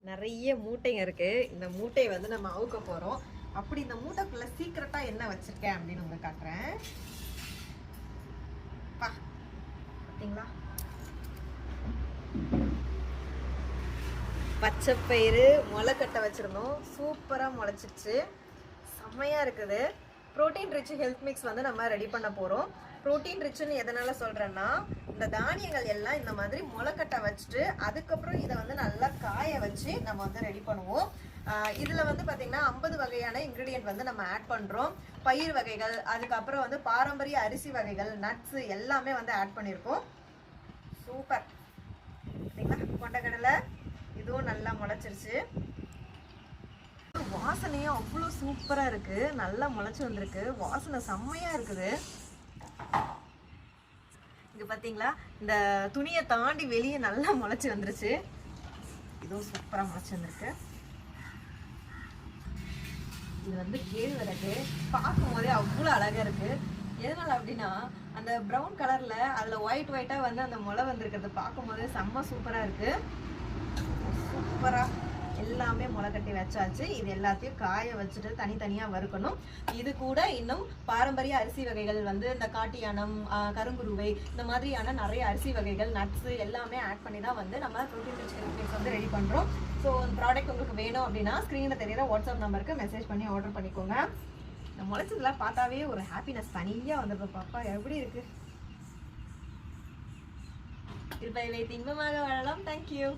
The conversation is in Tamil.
நிறைய மூட்டைங்க இருக்கு. இந்த மூட்டையை வந்து நம்ம அவுக்க போறோம். அப்படி இந்த மூட்டைக்குள்ள சீக்கிரட்டா என்ன வச்சிருக்கேன் அப்படின்னு உங்களுக்கு காட்டுறேன். பாத்தீங்களா, பச்சைப்பயிறு முளைக்கட்டை வச்சிருந்தோம். சூப்பரா முளைச்சிச்சு, செம்மையா இருக்குது. ப்ரோட்டீன் ரிச் ஹெல்த் மிக்ஸ் வந்து நம்ம ரெடி பண்ண போறோம். ப்ரோட்டீன் ரிச்னு எதனால சொல்றேன்னா, இந்த தானியங்கள் எல்லாம் இந்த மாதிரி முளைக்கட்டை வச்சுட்டு அதுக்கப்புறம் இதை வந்து நல்லா காய வச்சு நம்ம வந்து ரெடி பண்ணுவோம். இதுல வந்து பாத்தீங்கன்னா 50 வகையான இன்கிரீடியன்ட் வந்து நம்ம ஆட் பண்றோம். பயிர் வகைகள், அதுக்கப்புறம் வந்து பாரம்பரிய அரிசி வகைகள், நட்ஸ் எல்லாமே வந்து ஆட் பண்ணியிருக்கோம். சூப்பர். பார்த்தீங்களா, கொண்டக்கடலை இதுவும் நல்லா முளைச்சிருச்சு. வாசனையும் அவ்வளோ சூப்பரா இருக்கு. நல்லா முளைச்சு வந்திருக்கு. வாசனை செம்மையா இருக்குது. இங்க பாத்தீங்களா, இந்த துணியை தாண்டி வெளியே நல்லா முளைச்சு வந்துருச்சு. இதுவும் சூப்பரா முளைச்சு வந்திருக்கு. இது வந்து கேழ்வரகு. பார்க்கும் போதே அவ்வளோ அழகா இருக்கு. எதனால அப்படின்னா, அந்த ப்ரௌன் கலர்ல அதுல ஒயிட்டா வந்து அந்த முளை வந்திருக்கிறது பார்க்கும் போதே செம்ம சூப்பரா இருக்கு. சூப்பரா எல்லாமே முளை கட்டி வச்சாச்சு. இது எல்லாத்தையும் காய வச்சுட்டு தனித்தனியா வறுக்கணும். இது கூட இன்னும் பாரம்பரிய அரிசி வகைகள் வந்து இந்த காட்டியானம், கருங்குருவை, இந்த மாதிரியான நிறைய அரிசி வகைகள், நட்ஸ் எல்லாமே ஆட் பண்ணி தான் வந்து நம்ம ப்ரோட்டீன் ரிச் ஹெல்த் மிக்ஸ் வந்து ரெடி பண்றோம். ஸோ இந்த ப்ராடக்ட் உங்களுக்கு வேணும் அப்படின்னா ஸ்க்ரீனில் தெரியுற வாட்ஸ்அப் நம்பருக்கு மெசேஜ் பண்ணி ஆர்டர் பண்ணிக்கோங்க. இந்த முளைச்சதுலாம் பார்த்தாவே ஒரு ஹாப்பினஸ் தனியாக வந்துடும். பாப்பா எப்படி இருக்கு? இருப்பை வைத்து இன்பமாக வாழலாம். தேங்க்யூ.